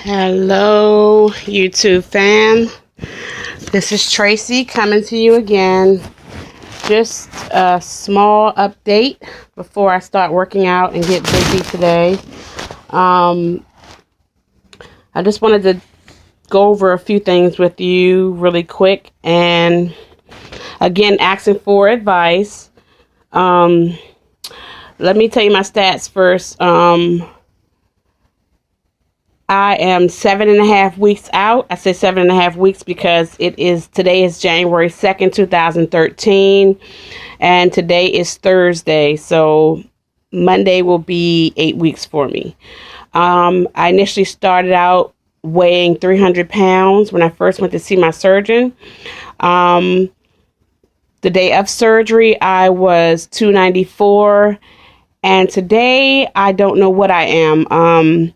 Hello, YouTube fam. This is Tracy coming to you again. Just a small update before I start working out and get busy today. I just wanted to go over a few things with you really quick, and again, asking for advice. Let me tell you my stats first. I am 7.5 weeks out. I say 7.5 weeks because today is January 2nd, 2013, and today is Thursday. So Monday will be 8 weeks for me. I initially started out weighing 300 pounds when I first went to see my surgeon. The day of surgery, I was 294, and today I don't know what I am.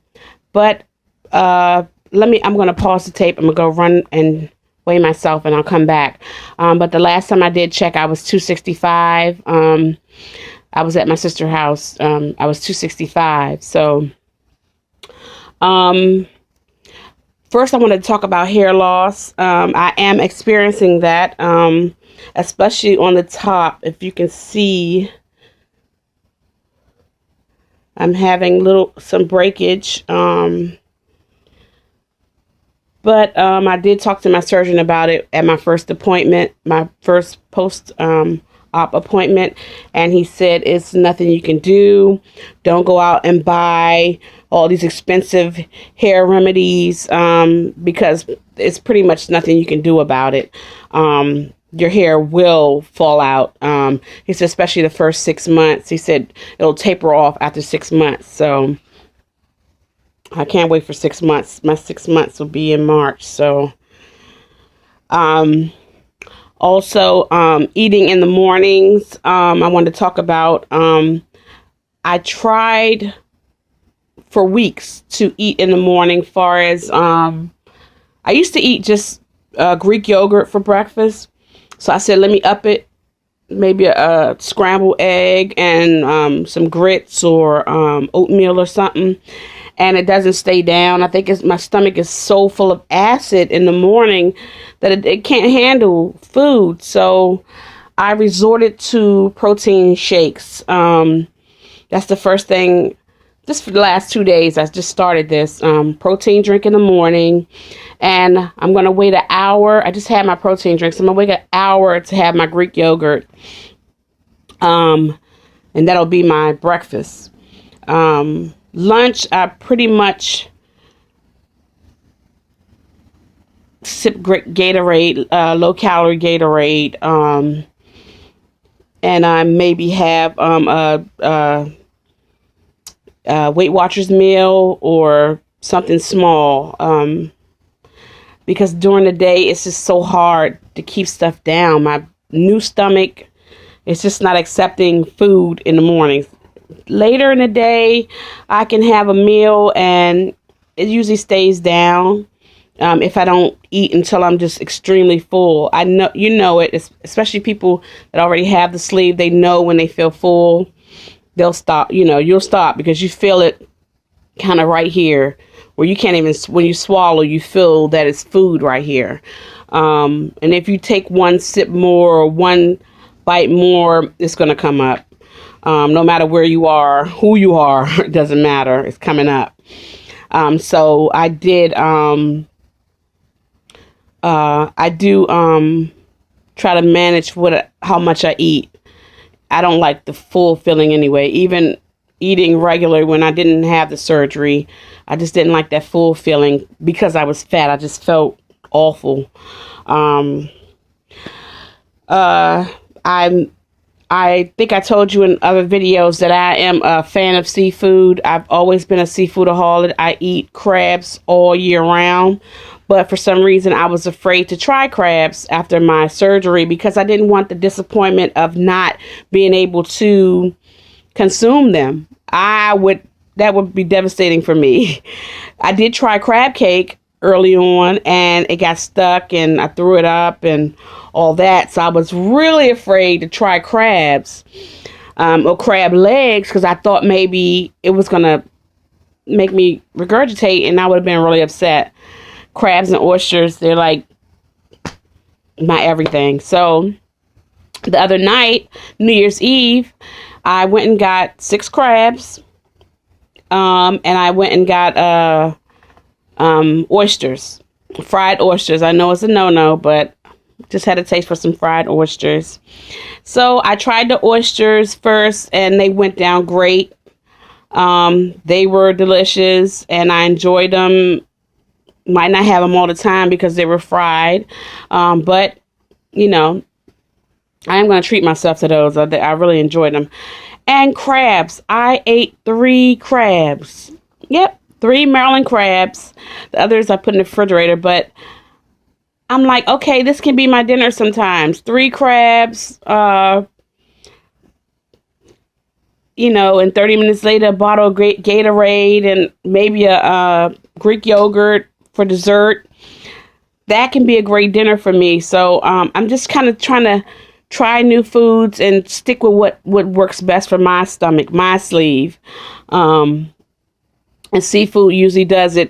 But I'm going to pause the tape. I'm going to go run and weigh myself and I'll come back. But the last time I did check, I was 265. I was at my sister's house. I was 265. So, first I want to talk about hair loss. I am experiencing that, especially on the top. If you can see, I'm having some breakage. But I did talk to my surgeon about it at my first appointment, my first post-op appointment, and he said it's nothing you can do. Don't go out and buy all these expensive hair remedies because it's pretty much nothing you can do about it. Your hair will fall out. He said especially the first 6 months. He said it'll taper off after 6 months. So I can't wait for 6 months. My 6 months will be in March. So, also, eating in the mornings. I wanted to talk about, I tried for weeks to eat in the morning. Far as, I used to eat just, Greek yogurt for breakfast. So I said, let me up it. Maybe a scrambled egg and, some grits or, oatmeal or something. And it doesn't stay down. I think my stomach is so full of acid in the morning that it can't handle food. So I resorted to protein shakes. That's the first thing. Just for the last 2 days, I just started this protein drink in the morning. And I'm going to wait an hour. I just had my protein drink. So I'm going to wait an hour to have my Greek yogurt. And that'll be my breakfast. Lunch, I pretty much sip Gatorade, low-calorie Gatorade, and I maybe have a Weight Watchers meal or something small, because during the day it's just so hard to keep stuff down. My new stomach is just not accepting food in the mornings. Later in the day, I can have a meal and it usually stays down if I don't eat until I'm just extremely full. I know, you know it, especially people that already have the sleeve. They know when they feel full, they'll stop. You'll stop because you feel it kind of right here where you can't even, when you swallow, you feel that it's food right here. And if you take one sip more or one bite more, it's going to come up. No matter where you are, who you are, it doesn't matter. It's coming up. So I did, I do, try to manage how much I eat. I don't like the full feeling anyway. Even eating regular when I didn't have the surgery, I just didn't like that full feeling because I was fat. I just felt awful. I think I told you in other videos that I am a fan of seafood. I've always been a seafoodaholic. I eat crabs all year round. But for some reason, I was afraid to try crabs after my surgery because I didn't want the disappointment of not being able to consume them. That would be devastating for me. I did try crab cake early on and it got stuck and I threw it up and all that. So I was really afraid to try crabs or crab legs because I thought maybe it was going to make me regurgitate, and I would have been really upset. Crabs and oysters, they're like my everything. So the other night, New Year's Eve, I went and got 6 crabs. And I went and got oysters, fried oysters. I know it's a no-no, but just had a taste for some fried oysters. So I tried the oysters first, and they went down great. They were delicious, and I enjoyed them. Might not have them all the time because they were fried, but you know, I am going to treat myself to those. I really enjoyed them. And crabs. I ate 3 crabs. Yep, 3 Maryland crabs. The others I put in the refrigerator, but I'm like, okay, this can be my dinner sometimes. 3 crabs, and 30 minutes later, a bottle of great Gatorade and maybe a Greek yogurt for dessert. That can be a great dinner for me. So I'm just kind of trying to try new foods and stick with what works best for my stomach, my sleeve. And seafood usually does it.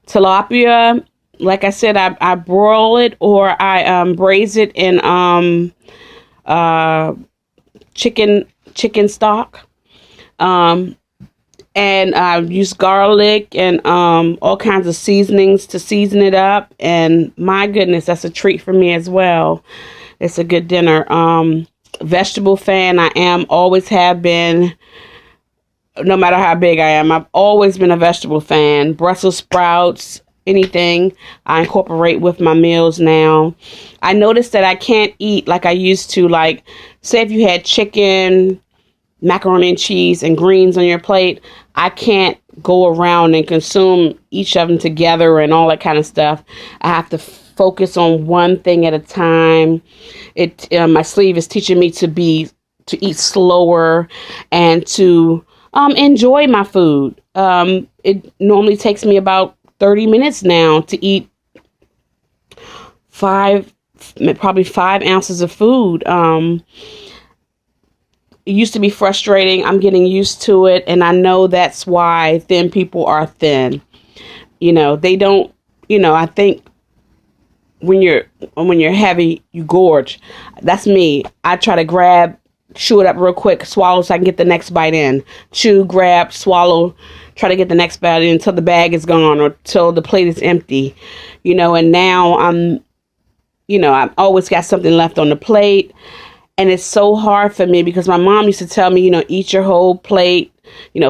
Tilapia, like I said, I broil it or I braise it in chicken stock. And I use garlic and all kinds of seasonings to season it up. And my goodness, that's a treat for me as well. It's a good dinner. Vegetable fan, I am, always have been, no matter how big I am. I've always been a vegetable fan. Brussels sprouts, anything I incorporate with my meals now. I noticed that I can't eat like I used to. Like, say if you had chicken, macaroni and cheese, and greens on your plate, I can't go around and consume each of them together and all that kind of stuff. I have to focus on one thing at a time. My sleeve is teaching me to eat slower and to enjoy my food. It normally takes me about 30 minutes now to eat probably 5 ounces of food. It used to be frustrating. I'm getting used to it, and I know that's why thin people are thin. They don't. I think when you're heavy, you gorge. That's me. I try to chew it up real quick, swallow so I can get the next bite in. Chew, grab, swallow, try to get the next bite in until the bag is gone or till the plate is empty. And now I've always got something left on the plate. And it's so hard for me because my mom used to tell me, eat your whole plate,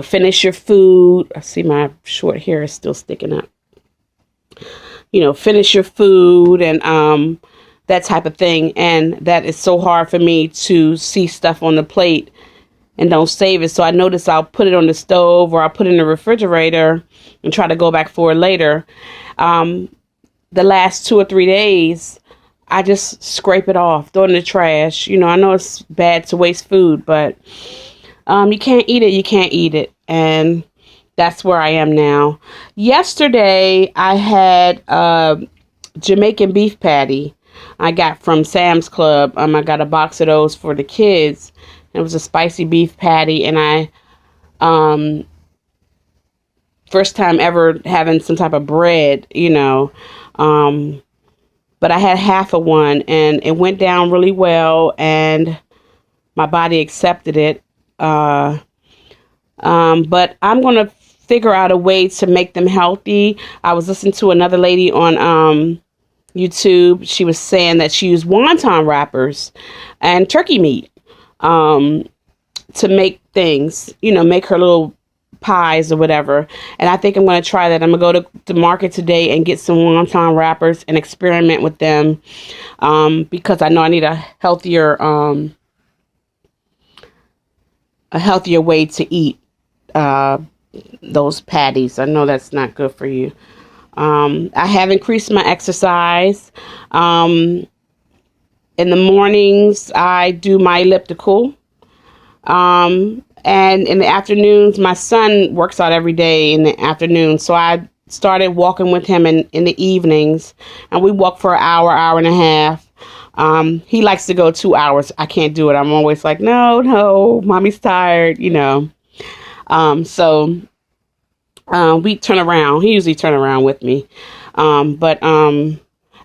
finish your food. I see my short hair is still sticking up. Finish your food and that type of thing. And that is so hard for me to see stuff on the plate and don't save it. So I notice I'll put it on the stove or I'll put it in the refrigerator and try to go back for it later. The last 2 or 3 days, I just scrape it off, throw it in the trash. I know it's bad to waste food, but you can't eat it. You can't eat it. And that's where I am now. Yesterday, I had a Jamaican beef patty I got from Sam's Club. I got a box of those for the kids. It was a spicy beef patty, and I first time ever having some type of bread, but I had half of one, and it went down really well, and my body accepted it. But I'm going to figure out a way to make them healthy. I was listening to another lady on YouTube. She was saying that she used wonton wrappers and turkey meat to make things, make her little pies or whatever. And I think I'm going to try that. I'm going to go to the market today and get some wonton wrappers and experiment with them because I know I need a healthier way to eat those patties. I know that's not good for you. I have increased my exercise. In the mornings, I do my elliptical. And in the afternoons, my son works out every day in the afternoon. So I started walking with him in the evenings. And we walk for an hour and a half. He likes to go 2 hours. I can't do it. I'm always like, no, mommy's tired, So we turn around. He usually turn around with me. But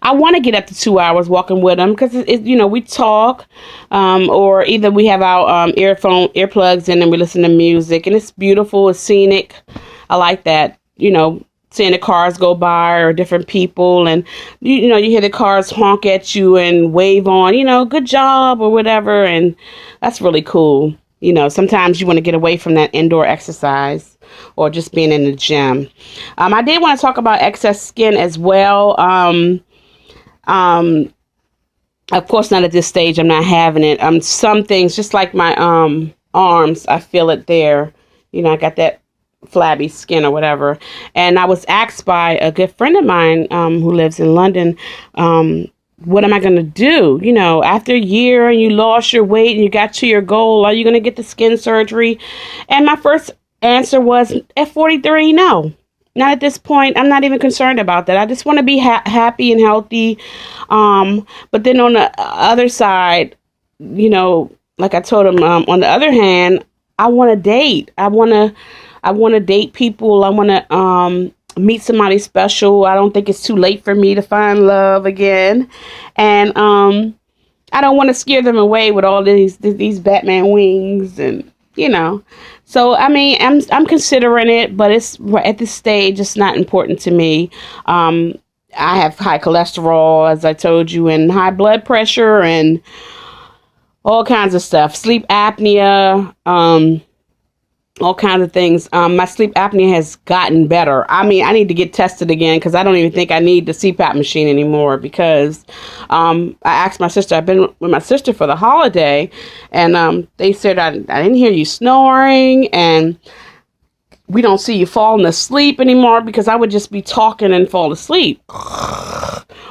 I want to get up to 2 hours walking with him because we talk, or either we have our earplugs in and we listen to music, and it's beautiful, it's scenic. I like that, seeing the cars go by or different people, and you hear the cars honk at you and wave on, good job or whatever, and that's really cool. Sometimes you want to get away from that indoor exercise or just being in the gym. I did want to talk about excess skin as well. Of course, not at this stage. I'm not having it. Some things, just like my arms, I feel it there. I got that flabby skin or whatever. And I was asked by a good friend of mine who lives in London, what am I going to do? After a year and you lost your weight and you got to your goal, are you going to get the skin surgery? And my first answer was, at 43, no. Not at this point. I'm not even concerned about that. I just want to be happy and healthy. But then on the other side, like I told him, on the other hand, I want to date. I want to date people. I want to meet somebody special. I don't think it's too late for me to find love again. And I don't want to scare them away with all these Batman wings and, So, I'm considering it, but it's at this stage, it's not important to me. I have high cholesterol, as I told you, and high blood pressure and all kinds of stuff. Sleep apnea, all kinds of things. My sleep apnea has gotten better. I need to get tested again because I don't even think I need the CPAP machine anymore because I asked my sister, I've been with my sister for the holiday, and they said, I didn't hear you snoring, and we don't see you falling asleep anymore because I would just be talking and fall asleep.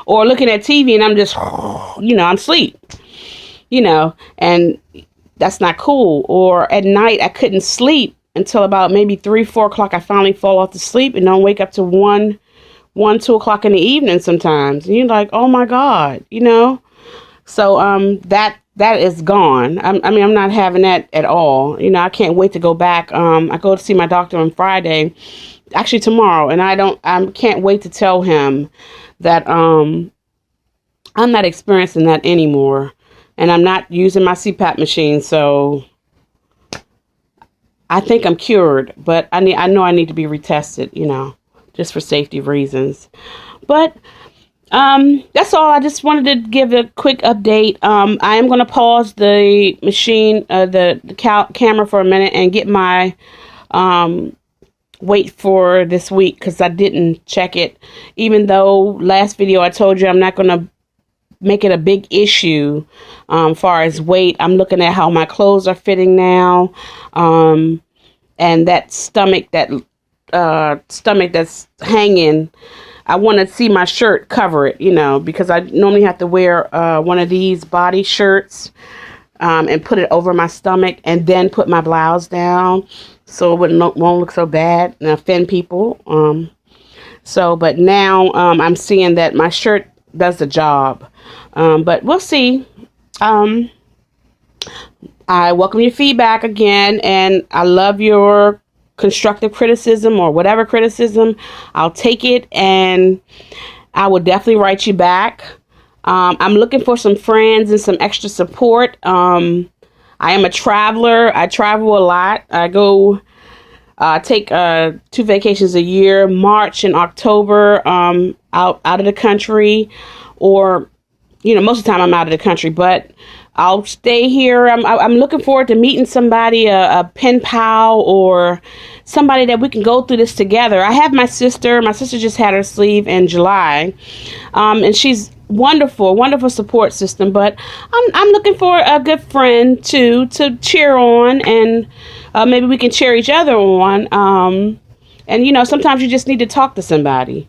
Or looking at TV and I'm just, I'm asleep, and that's not cool. Or at night, I couldn't sleep until about maybe 3, 4 o'clock. I finally fall off to sleep and don't wake up to 1, 2 o'clock in the evening sometimes. And you're like, oh my God, So that is gone. I'm not having that at all. I can't wait to go back. I go to see my doctor on Friday, actually tomorrow, and I can't wait to tell him that I'm not experiencing that anymore. And I'm not using my CPAP machine, so I think I'm cured. But I know I need to be retested, just for safety reasons. But that's all. I just wanted to give a quick update. I am going to pause the machine, the camera for a minute and get my weight for this week because I didn't check it. Even though last video I told you I'm not going to make it a big issue far as weight. I'm looking at how my clothes are fitting now, and that stomach that's hanging. I want to see my shirt cover it, because I normally have to wear one of these body shirts and put it over my stomach and then put my blouse down so it won't look so bad and offend people. But now I'm seeing that my shirt does the job. But we'll see. I welcome your feedback again, and I love your constructive criticism or whatever criticism. I'll take it, and I will definitely write you back. I'm looking for some friends and some extra support. I am a traveler. I travel a lot. I go take 2 vacations a year, March and October, out of the country, or most of the time I'm out of the country, but I'll stay here. I'm looking forward to meeting somebody, a pen pal or somebody that we can go through this together. I have my sister. My sister just had her sleeve in July, and she's wonderful support system. But I'm looking for a good friend to cheer on, and maybe we can cheer each other on. And sometimes you just need to talk to somebody.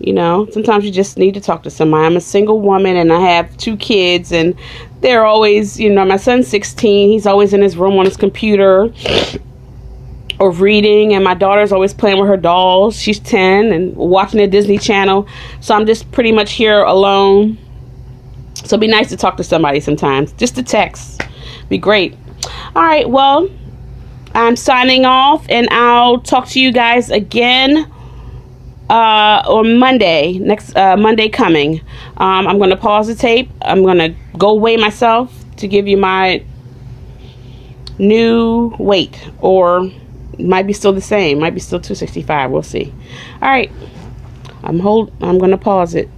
Sometimes you just need to talk to somebody. I'm a single woman and I have 2 kids, and they're always, my son's 16. He's always in his room on his computer or reading, and my daughter's always playing with her dolls. She's 10 and watching the Disney Channel. So I'm just pretty much here alone. So it'd be nice to talk to somebody sometimes. Just to text. Be great. All right. Well, I'm signing off, and I'll talk to you guys again on Monday, next Monday coming. I'm going to pause the tape. I'm going to go weigh myself to give you my new weight, or might be still the same, might be still 265. We'll see. All right, I'm going to pause it.